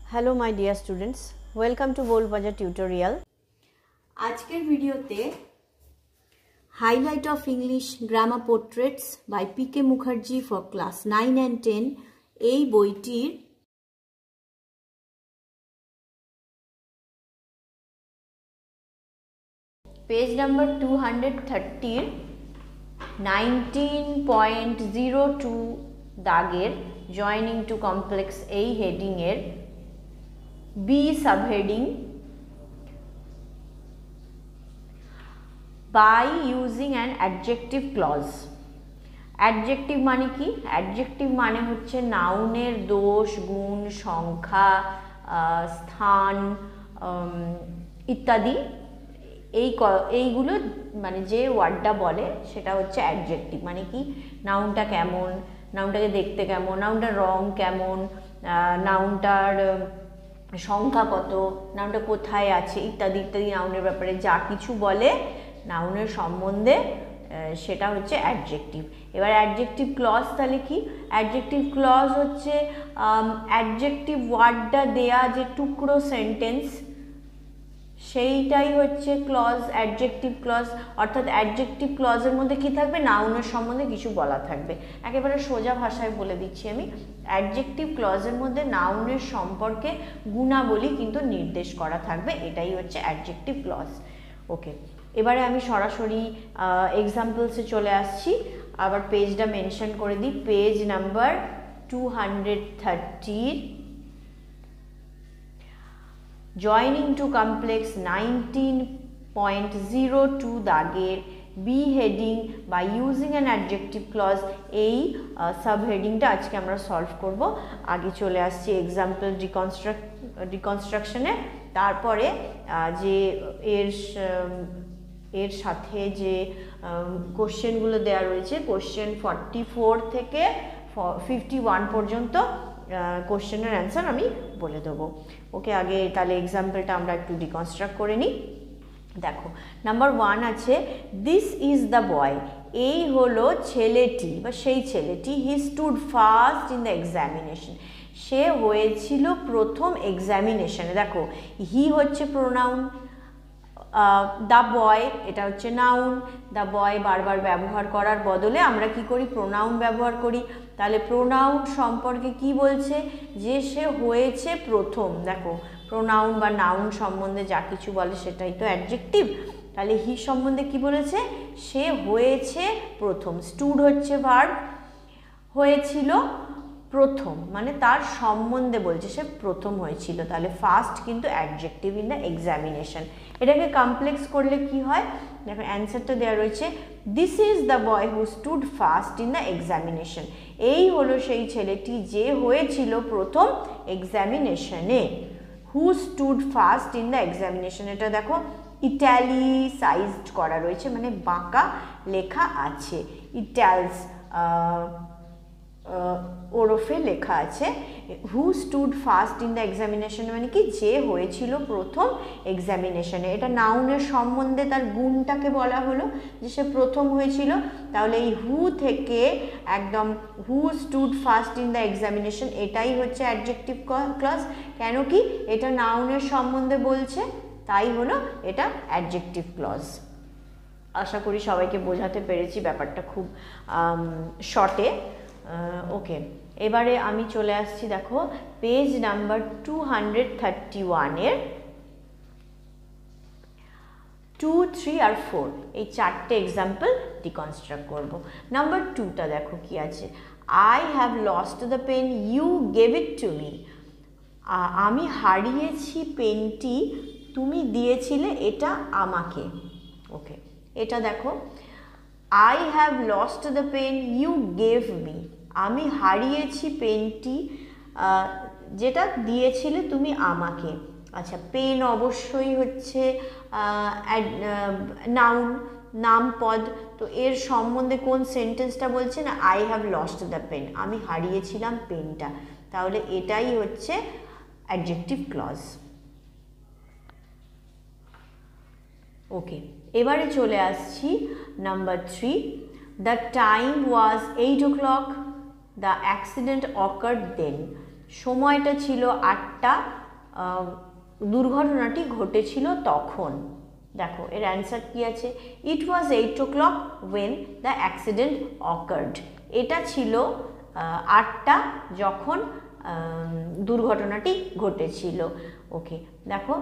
Hello my dear students, welcome to Boul Panja tutorial. আজকের ভিডিওতে Highlight of English Grammar Portraits by P.K. Mukherjee for class 9 and 10 এই বইটির page number 230 19.02 দাগের joining to complex এই heading এর b subheading by using an adjective clause. Adjective মানে কি? Adjective মানে হচ্ছে নাউনের দোষ, গুণ, সংখ্যা, স্থান ইত্যাদি এইগুলো মানে যে ওয়ার্ডটা বলে সেটা হচ্ছে অ্যাডজেক্টিভ। মানে কি? নাউনটা কেমন, নাউনটাকে দেখতে কেমন, নাউনটার রং কেমন, নাউনটার সংখ্যা কত, নাউনটা কোথায় আছে ইত্যাদি ইত্যাদি নাউনের ব্যাপারে যা কিছু বলে নাউনের সম্বন্ধে সেটা হচ্ছে অ্যাডজেক্টিভ। এবার অ্যাডজেক্টিভ ক্লজ তাহলে কি? অ্যাডজেক্টিভ ক্লজ হচ্ছে অ্যাডজেক্টিভ ওয়ার্ডটা দেয়া যে টুকরো সেন্টেন্স সেইটাই হচ্ছে ক্লজ, অ্যাডজেক্টিভ ক্লজ। অর্থাৎ অ্যাডজেক্টিভ ক্লজের মধ্যে কি থাকবে? নাউনের সম্বন্ধে কিছু বলা থাকবে। একেবারে সোজা ভাষায় বলে দিচ্ছি আমি, অ্যাডজেক্টিভ ক্লজের মধ্যে নাউনের সম্পর্কে গুণাবলী কিন্তু নির্দেশ করা থাকবে, এটাই হচ্ছে অ্যাডজেক্টিভ ক্লজ। ওকে, এবারে আমি সরাসরি এক্সাম্পলসে চলে আসছি। আবার পেজটা মেনশন করে দিই, page number 230 joining to complex 19.02 দাগের বি হেডিং বা ইউজিং অ্যান অ্যাডজেক্টিভ ক্লজ এই সাব হেডিংটা আজকে আমরা সলভ করব। আগে চলে আসছি এক্সাম্পল রিকনস্ট্রাকশনে, তারপরে যে এর সাথে যে কোশ্চেনগুলো দেওয়া রয়েছে, কোশ্চেন 44 থেকে 51 পর্যন্ত কোশ্চেনের অ্যান্সার আমি বলে দেবো। ওকে, আগে তাহলে এক্সাম্পলটা আমরা একটু রিকনস্ট্রাক্ট করে নিই। দেখো, নাম্বার 1 আছে দিস ইজ দ্য বয়, এই হলো ছেলেটি বা সেই ছেলেটি। He stood first in the examination, সে হয়েছিল প্রথম এক্সামিনেশনে। দেখো, হি হচ্ছে প্রোনাউন, দ্য বয় এটা হচ্ছে নাউন। দ্য বয় বারবার ব্যবহার করার বদলে আমরা কি করি? প্রোনাউন ব্যবহার করি। তাহলে প্রোনাউন সম্পর্কে কি বলছে? যে সে হয়েছে প্রথম। দেখো, প্রোনাউন বা নাউন সম্বন্ধে যা কিছু বলে সেটাই তো অ্যাডজেক্টিভ। তাহলে হি সম্বন্ধে কি বলেছে? সে হয়েছে প্রথম। স্টুড হচ্ছে ভার্ব, হয়েছিল প্রথম মানে তার সম্বন্ধে বলছে, সে প্রথম হয়েছিল। তাহলে ফার্স্ট কিন্তু অ্যাডজেক্টিভ ইন দ্য এক্সামিনেশন। এটাকে কমপ্লেক্স করলে কি হয়? দেখো, অ্যান্সারটা দেওয়া রয়েছে this is the boy who stood first in the examination, এই হলো সেই ছেলেটি যে হয়েছিল প্রথম এক্সামিনেশনে। Who stood first in the examination, এটা দেখো ইটালিসাইজড করা রয়েছে, মানে বাঁকা লেখা আছে। ইটালস ওরফে লেখা আছে। হু stood first in the examination মানে কি? যে হয়েছিল প্রথম এক্সামিনেশনে। এটা নাউনের সম্বন্ধে তার গুণটাকে বলা হলো যে সে প্রথম হয়েছিল। তাহলে এই হু থেকে একদম হু stood first in the examination এটাই হচ্ছে অ্যাডজেক্টিভ ক্লজ। কেন কি? এটা নাউনের সম্বন্ধে বলছে, তাই হলো এটা অ্যাডজেক্টিভ ক্লজ। আশা করি সবাইকে বোঝাতে পেরেছি ব্যাপারটা খুব শর্টে। ওকে, এবারে আমি চলে আসছি, দেখো পেজ নাম্বার 231-এর 2, 3 আর 4 এই চারটে এক্সাম্পল রিকনস্ট্রাক্ট করব। নাম্বার 2টা দেখো কি আছে, I have lost the pen you gave it to me, আমি হারিয়েছি পেনটি, তুমি দিয়েছিলে এটা আমাকে। ওকে, এটা দেখো I have lost the pen you gave me, আমি হারিয়েছি পেনটি যেটা দিয়েছিলে তুমি আমাকে। আচ্ছা, পেন অবশ্যই হচ্ছে নাউন, নামপদ। তো এর সম্বন্ধে কোন সেন্টেন্সটা বলছে না? I have lost the pen, আমি হারিয়েছিলাম পেনটা। তাহলে এটাই হচ্ছে অ্যাডজেক্টিভ ক্লজ। ওকে, এবারে চলে আসছি number 3, the time was 8 o'clock, the accident occurred then, সময়টা ছিল 8টা, দুর্ঘটনাটি ঘটেছিল তখন। দেখো এর অ্যান্সার কি আছে, ইট ওয়াজ 8 o'clock when the accident occurred। এটা ছিল 8টা যখন দুর্ঘটনাটি ঘটেছিল। ওকে, দেখো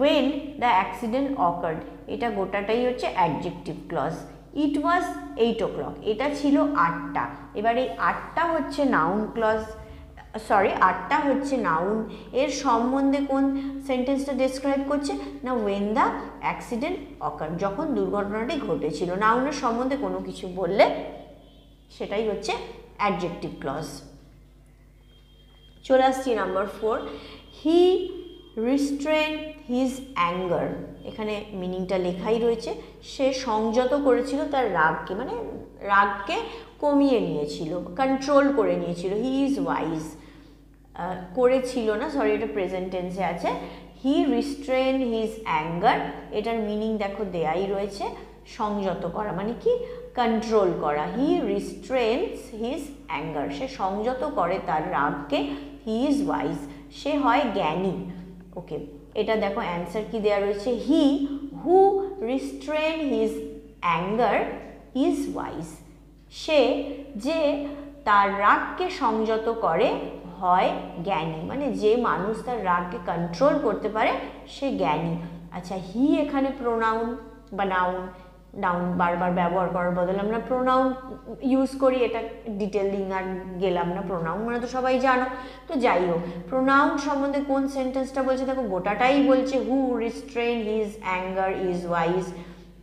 when the accident occurred এটা গোটাটাই হচ্ছে অ্যাডজেক্টিভ ক্লজ। ইট ওয়াজ 8 o'clock এটা ছিল 8টা। এবার এই 8টা হচ্ছে নাউন ক্লজ, সরি 8টা হচ্ছে নাউন। এর সম্বন্ধে কোন সেন্টেন্সটা ডেসক্রাইব করছে না when the accident occurred, যখন দুর্ঘটনাটি ঘটেছিল। নাউনের সম্বন্ধে কোনো কিছু বললে সেটাই হচ্ছে অ্যাডজেক্টিভ ক্লজ। চলে আসছি number 4, he restrain his anger. এখানে মিনিংটা লেখাই রয়েছে, সে সংযত করেছিল তার রাগকে, মানে রাগকে কমিয়ে নিয়েছিল, কন্ট্রোল করে নিয়েছিল। হি ইজ ওয়াইজ, করেছিল না, সরি এটা প্রেজেন্ট টেন্সে আছে। হি রিস্ট্রেন হিজ অ্যাঙ্গার, এটার মিনিং দেখো দেয়াই রয়েছে, সংযত করা মানে কি, কন্ট্রোল করা। হি রিস্ট্রেনস হিজ অ্যাঙ্গার, সে সংযত করে তার রাগকে। হি ইজ ওয়াইজ, সে হয় জ্ঞানী। ওকে, এটা দেখো অ্যান্সার কি দেওয়া রয়েছে, হি হু restrain his anger is wise. সে যে তার রাগকে সংযত করে হয় জ্ঞানী, মানে যে মানুষ তার রাগকে কন্ট্রোল করতে পারে সে জ্ঞানী। আচ্ছা, হি এখানে প্রোনাউন বা নাউন, নাউন বারবার ব্যবহার করার বদলে আমরা প্রোনাউন ইউজ করি, এটা ডিটেলিং আর গেলাম না, প্রোনাউন মানে তো সবাই জানো। তো যাই হোক, প্রোনাউন সম্বন্ধে কোন সেন্টেন্সটা বলছে দেখো, গোটাটাই বলছে হু restrain his anger is wise,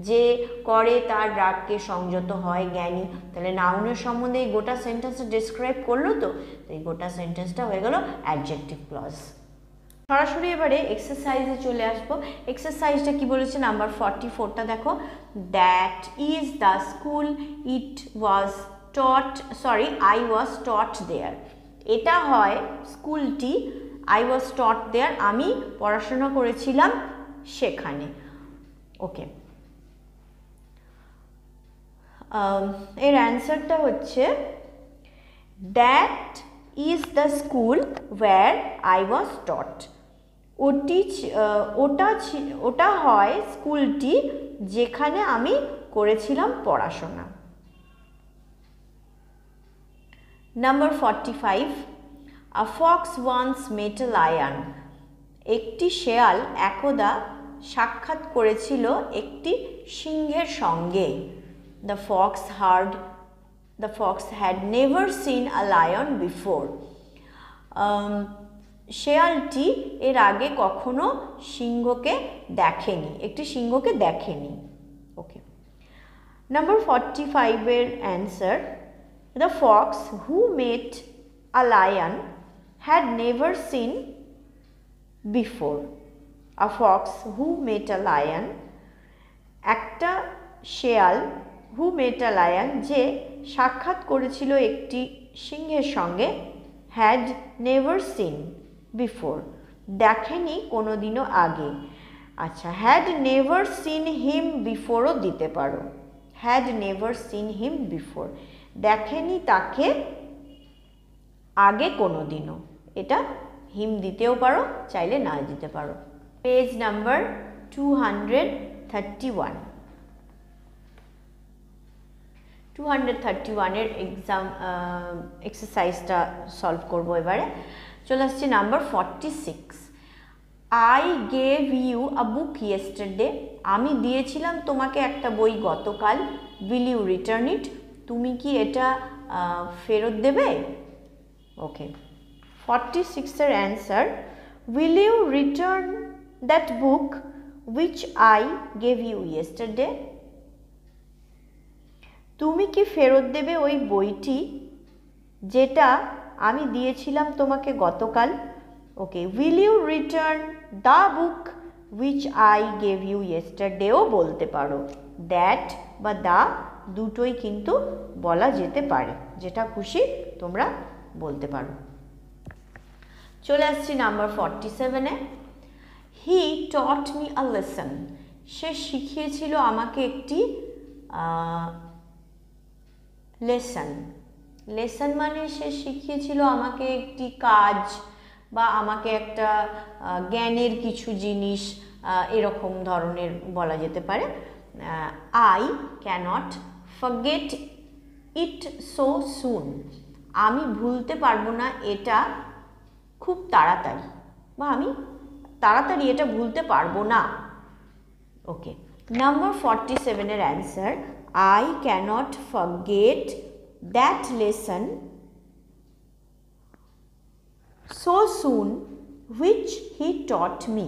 যে করে তার রাগকে সংযত হয় জ্ঞানী। তাহলে নাউনের সম্বন্ধে এই গোটা সেন্টেন্সটা ডিসক্রাইব করলো, তো এই গোটা সেন্টেন্সটা হয়ে গেল অ্যাডজেক্টিভ ক্লজ। সরাসরি এবারে এক্সারসাইজে চলে আসবো। এক্সারসাইজটা কি বলেছে, নাম্বার 44টা দেখো, that is the school it was taught, sorry I was taught there. এটা হয় স্কুলটি, আই ওয়াজ টট দেয়ার, আমি পড়াশোনা করেছিলাম সেখানে। ওকে, এর অ্যান্সারটা হচ্ছে that is the school where I was taught. ওটা হয় স্কুলটি যেখানে আমি করেছিলাম পড়াশোনা। Number 45, a fox once met a lion. একটি শেয়াল একদা সাক্ষাৎ করেছিল একটি সিংহের সঙ্গে। The fox had never seen a lion before. শেয়ালটি এর আগে কখনো সিংহকে দেখেনি, একটি সিংহকে দেখেনি। ওকে, নাম্বার 45 এর answer, the fox who met a lion had never seen before. A fox who met a lion, একটা শেয়াল হু মেট আ লায়ন, যে সাক্ষাৎ করেছিল একটি সিংহের সঙ্গে, হ্যাড নেভার সিন বিফোর, দেখেনি কোনোদিনও আগে। আচ্ছা, হ্যাড নেভার সিন হিম বিফোরও দিতে পারো, had never seen him before, দেখেনি তাকে আগে কোনোদিনও, এটা হিম দিতেও পারো, চাইলে না দিতে পারো। পেজ নাম্বার 231, 231-এর এক্সারসাইজটা সলভ করবো এবারে। চলে আসছে number 46, I gave you a book yesterday. আমি দিয়েছিলাম তোমাকে একটা বই গতকাল। উইল ইউ রিটার্ন ইট, তুমি কি এটা ফেরত দেবে? ওকে, 46-এর answer, will you return that book which I gave you yesterday. তুমি কি ফেরত দেবে ওই বইটি যেটা আমি দিয়েছিলাম তোমাকে গতকাল? Okay, will you return the book which I gave you ইয়েস্টারডেও বলতে পারো। দ্যাট বা দ্য দুটোই কিন্তু বলা যেতে পারে, যেটা খুশি তোমরা বলতে পারো। চলে আসছি নাম্বার 47-এ, he taught me a lesson. সে শিখিয়েছিল আমাকে একটি লেসন। লেসন মানে সে শিখিয়েছিল আমাকে একটি কাজ বা আমাকে একটা জ্ঞানের কিছু জিনিস এরকম ধরনের বলা যেতে পারে। I cannot forget it so soon, আমি ভুলতে পারবো না এটা খুব তাড়াতাড়ি, বা আমি তাড়াতাড়ি এটা ভুলতে পারবো না। ওকে, নাম্বার 47 এর answer, I cannot forget that lesson so soon which he taught me.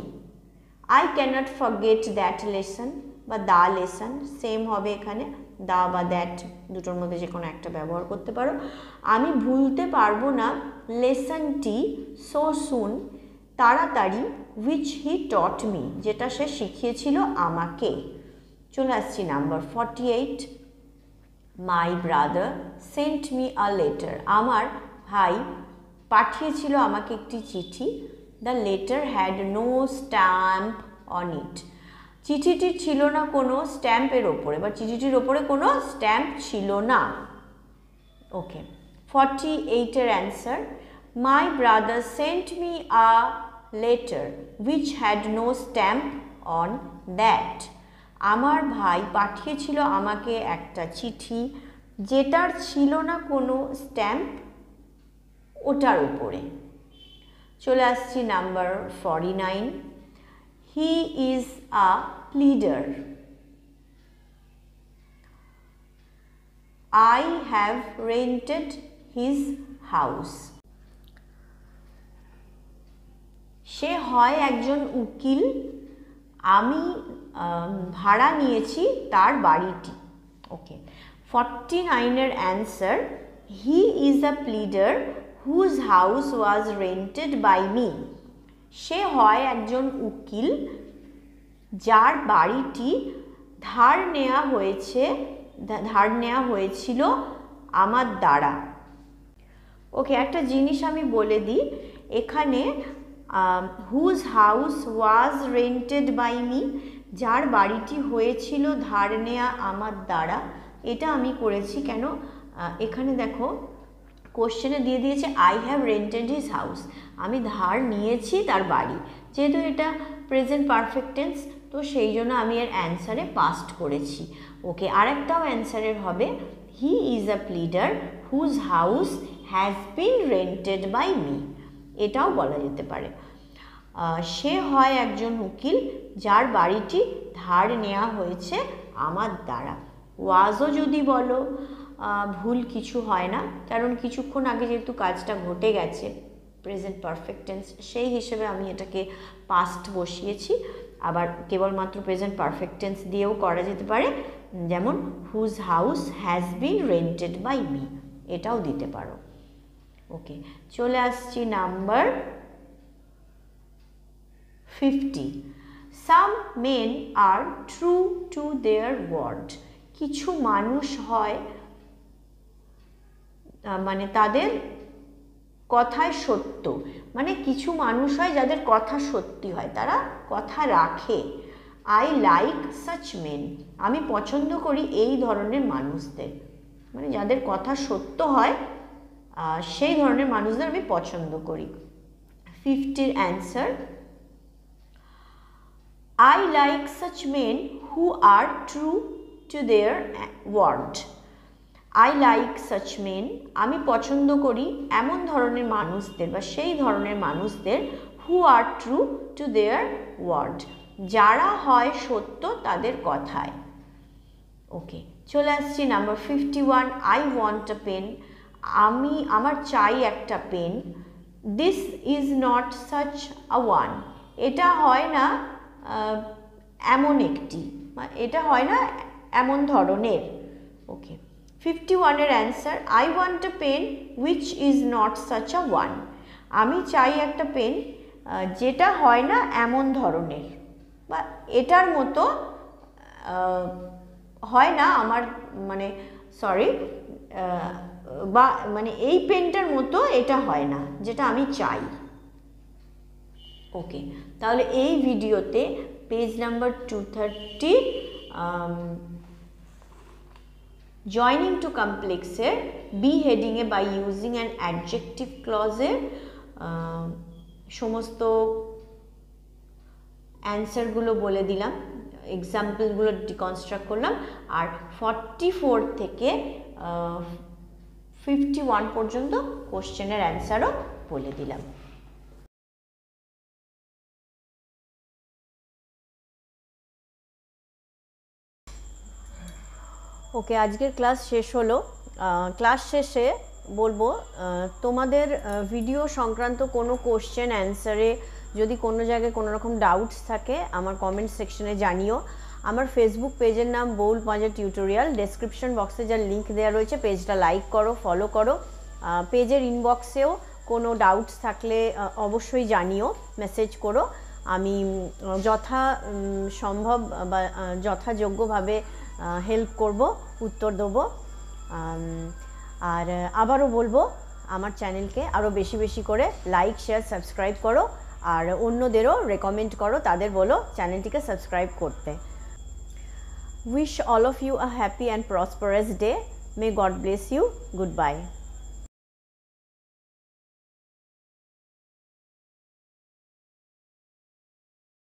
I cannot forget that lesson বা the lesson সেম হবে এখানে, দা বা দ্যাট দুটোর মধ্যে যে কোনো একটা ব্যবহার করতে পারো। আমি ভুলতে পারবো না লেসনটি so soon তাড়াতাড়ি, which he taught me যেটা সে শিখিয়েছিল আমাকে। চলে আসছি number 48, my brother sent me a letter, আমার ভাই পাঠিয়েছিল আমাকে একটি চিঠি। The letter had no stamp on it, চিঠিটি ছিল না কোনো স্ট্যাম্পের ওপরে, বা চিঠিটির ওপরে কোনো স্ট্যাম্প ছিল না। ওকে, 48 এর answer, my brother sent me a letter which had no stamp on that, আমার ভাই পাঠিয়েছিল আমাকে একটা চিঠি যেটার ছিল না কোনো স্ট্যাম্প ওটার উপরে। চলে আসছি number 49, he is a pleader, I have rented his house, সে হয় একজন উকিল, আমি ভাড়া নিয়েছি তার বাড়িটি। ওকে, 49 এর answer, he is a pleader whose house was rented by me, সে হয় একজন উকিল যার বাড়িটি ধার নেওয়া হয়েছিল আমার দ্বারা। ওকে, একটা জিনিস আমি বলে দিই, এখানে whose house was rented by me, যার বাড়িটি হয়েছিল ধার নেওয়া আমার দ্বারা, এটা আমি করেছি কেন, এখানে দেখো কোশ্চেনে দিয়ে দিয়েছে I have rented his house, আমি ধার নিয়েছি তার বাড়ি, যেহেতু এটা প্রেজেন্ট পারফেক্ট টেন্স তো সেই জন্য আমি এর অ্যান্সারে পাস্ট করেছি। ওকে, আরেকটাও অ্যান্সারের হবে, he is a pleader whose house has been rented by me, এটাও বলা যেতে পারে। সে হয় একজন উকিল যার বাড়িটি ধার নেওয়া হয়েছে আমার দ্বারা। ওয়াজও যদি বলো ভুল কিছু হয় না, কারণ কিছুক্ষণ আগে যেহেতু কাজটা ঘটে গেছে প্রেজেন্ট পারফেক্ট টেন্স, সেই হিসেবে আমি এটাকে পাস্ট বসিয়েছি। আবার কেবলমাত্র প্রেজেন্ট পারফেক্ট টেন্স দিয়েও করা যেতে পারে, যেমন whose house has been rented by me, এটাও দিতে পারো। ওকে, চলে আসছি number 50, some men are true to their word, কিছু মানুষ হয় মানে তাদের কথায় সত্য, মানে কিছু মানুষ হয় যাদের কথা সত্যি হয়, তারা কথা রাখে। আই লাইক সাচ মেন, আমি পছন্দ করি এই ধরনের মানুষদের, মানে যাদের কথা সত্য হয় সেই ধরনের মানুষদের আমি পছন্দ করি। 50 answer, I like such men who are true to their word, I like such men, আমি পছন্দ করি এমন ধরনের মানুষদের বা সেই ধরনের মানুষদের, who are true to their word, যারা হয় সত্য তাদের কথায়। ওকে, চলে আসছি number 51, I want a pen, আমার চাই একটা পেন। This is not such a one, এটা হয় না এমন একটি, এটা হয় না এমন ধরনের। ওকে, 51 এর answer, I want a pen which is not such a one, আমি চাই একটা পেন যেটা হয় না এমন ধরনের, বা এটার মতো হয় না আমার, মানে সরি, বা মানে এই পেনটার মতো এটা হয় না যেটা আমি চাই। ওকে, তাহলে এই ভিডিওতে পেজ নাম্বার 230 জয়নিং টু কমপ্লেক্সের বি হেডিংয়ে বাই ইউজিং অ্যান অ্যাডজেক্টিভ ক্লজের সমস্ত অ্যান্সারগুলো বলে দিলাম, এক্সাম্পলগুলো ডিকনস্ট্রাক্ট করলাম, আর 44 থেকে 51 পর্যন্ত কোশ্চেনের অ্যান্সারও বলে দিলাম। ওকে, আজকের ক্লাস শেষ হলো। ক্লাস শেষে বলবো, তোমাদের ভিডিও সংক্রান্ত কোনো কোশ্চেন অ্যান্সারে যদি কোনো জায়গায় কোনো রকম ডাউটস থাকে আমার কমেন্ট সেকশনে জানিও। আমার ফেসবুক পেজের নাম বৌল পাঞ্জা টিউটোরিয়াল, ডেসক্রিপশন বক্সে যার লিঙ্ক দেওয়া রয়েছে পেজটা লাইক করো, ফলো করো। পেজের ইনবক্সেও কোনো ডাউটস থাকলে অবশ্যই জানিও, মেসেজ করো। আমি যথা সম্ভব বা যথাযোগ্যভাবে হেল্প করব, উত্তর দেবো। আর আবারও বলবো, আমার চ্যানেলকে আরও বেশি বেশি করে লাইক, শেয়ার, সাবস্ক্রাইব করো, আর অন্যদেরও রেকমেন্ড করো, তাদের বলো চ্যানেলটিকে সাবস্ক্রাইব করতে। Wish all of you a happy and prosperous day. May God bless you. Good by.